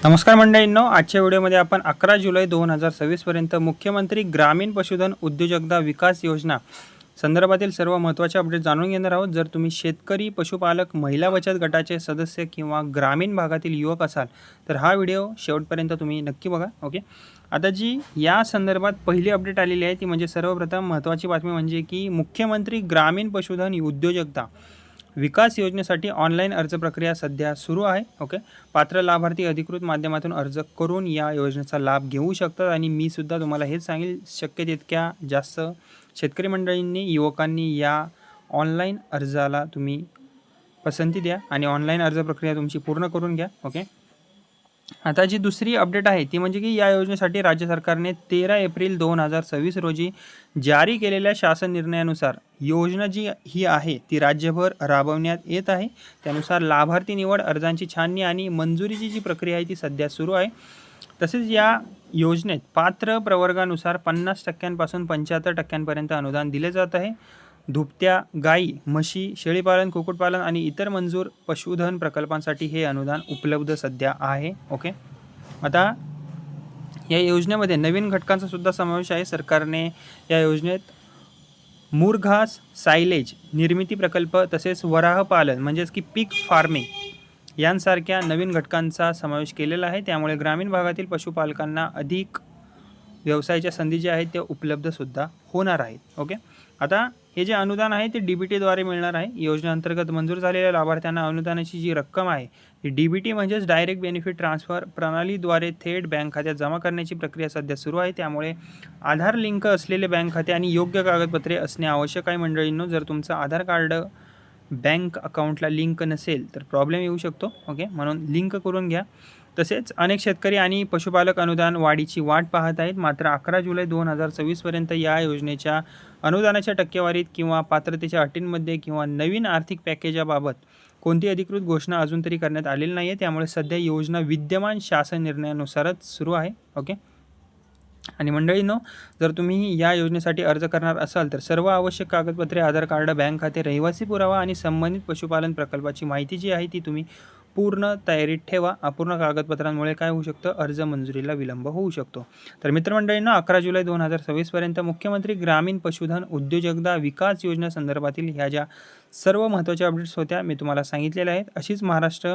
नमस्कार मंडळींनो, आजच्या व्हिडिओमध्ये आपण 11 जुलै 2026 पर्यंत मुख्यमंत्री ग्रामीण पशुधन उद्योजकता विकास योजना संदर्भातील सर्व महत्त्वाचे अपडेट जाणून घेणार आहोत। जर तुम्ही शेतकरी, पशुपालक, महिला बचत गटाचे सदस्य किंवा ग्रामीण भागातील युवक असाल तर हा व्हिडिओ शेवटपर्यंत तुम्ही नक्की बघा। ओके, आता जी या संदर्भात पहिली अपडेट आलेली आहे ती म्हणजे सर्वप्रथम महत्त्वाची बातमी म्हणजे की मुख्यमंत्री ग्रामीण पशुधन उद्योजकता विकास योजनेसाठी ऑनलाईन अर्ज प्रक्रिया सध्या सुरू आहे। ओके, पात्र लाभार्थी अधिकृत माध्यमातून अर्ज करून या योजनेचा लाभ घेऊ शकतात आणि मी सुद्धा तुम्हाला हेच सांगेल, शक्य तितक्या जास्त शेतकरी मंडळींनी, युवकांनी या ऑनलाईन अर्जाला तुम्ही पसंती द्या आणि ऑनलाईन अर्ज प्रक्रिया तुमची पूर्ण करून घ्या। ओके, आता जी दुसरी अपडेट आहे ती म्हणजे की या योजनेसाठी राज्य सरकारने 13 एप्रिल 2026 रोजी जारी केलेल्या शासन निर्णयानुसार योजना जी ही आहे ती राज्यभर राबवण्यात येत आहे। त्यानुसार लाभार्थी निवड, अर्जांची छाननी आणि मंजुरीची जी प्रक्रिया आहे ती सध्या सुरू आहे। तसेच या योजनेत पात्र प्रवर्गानुसार 50% 75% अनुदान दिले जात आहे। दुभत्या गाई, म्हशी, शेळीपालन, कुक्कुटपालन आणि इतर मंजूर पशुधन प्रकल्पांसाठी हे अनुदान उपलब्ध सध्या आहे। ओके, आता या योजनेमध्ये नवीन घटकांचा सुद्धा समावेश आहे। सरकारने या योजनेत मुरघास, सायलेज निर्मिती प्रकल्प तसेच वराह पालन म्हणजेच की पीक फार्मिंग यांसारख्या नवीन घटकांचा समावेश केलेला आहे। त्यामुळे ग्रामीण भागातील पशुपालकांना अधिक व्यवसायाच्या संधी ज्या आहेत त्या उपलब्ध सुद्धा होणार आहेत। ओके, आता हे जे अनुदान आहे ते DBTद्वारे मिळणार आहे। योजनेअंतर्गत मंजूर झालेल्या लाभार्थ्यांना अनुदानाची जी रक्कम आहे ती DBT म्हणजेच डायरेक्ट बेनिफिट ट्रान्सफर प्रणालीद्वारे थेट बँक खात्यात जमा करण्याची प्रक्रिया सध्या सुरू आहे। त्यामुळे आधार लिंक असलेले बँक खाते आणि योग्य कागदपत्रे असणे आवश्यक आहे। मंडळींनो, जर तुमचं आधार कार्ड बँक अकाउंटला लिंक नसेल तर प्रॉब्लेम येऊ शकतो। ओके, म्हणून लिंक करून घ्या। तसेच अनेक शेतकरी आणि पशुपालक अनुदान वाढीची वाट पाहत आहेत, मात्र 11 जुलै 2026 पर्यंत या योजनेच्या अनुदानाच्या टक्केवारीत किंवा पात्रतेच्या अटींमध्ये किंवा नवीन आर्थिक पॅकेजाबाबत कोणती अधिकृत घोषणा अजून तरी करण्यात आलेली नाही आहे। त्यामुळे सध्या योजना विद्यमान शासन निर्णयानुसारच सुरू आहे। ओके, आणि मंडळींनो, जर तुम्ही या योजनेसाठी अर्ज करणार असाल तर सर्व आवश्यक कागदपत्रे, आधार कार्ड, बँक खाते, रहिवासी पुरावा आणि संबंधित पशुपालन प्रकल्पाची माहिती जी आहे ती तुम्ही पूर्ण तयारीत ठेवा। अपूर्ण कागदपत्रांमुळे काय होऊ शकतं, अर्ज मंजुरीला विलंब होऊ शकतो। तर मित्रमंडळींनो, 11 जुलै 2026 पर्यंत मुख्यमंत्री ग्रामीण पशुधन उद्योजकता विकास योजना संदर्भातील ह्या ज्या सर्व महत्त्वाच्या अपडेट्स होत्या मी तुम्हाला सांगितलेल्या आहेत। अशीच महाराष्ट्र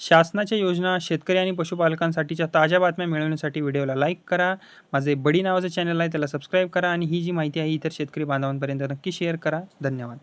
शासनाच्या योजना, शेतकरी आणि पशुपालकांसाठीच्या ताज्या बातम्या मिळवण्यासाठी व्हिडिओला लाईक करा, माझे बडी नावाचं चॅनल आहे त्याला सबस्क्राईब करा आणि ही जी माहिती आहे इतर शेतकरी बांधवांपर्यंत नक्की शेअर करा। धन्यवाद।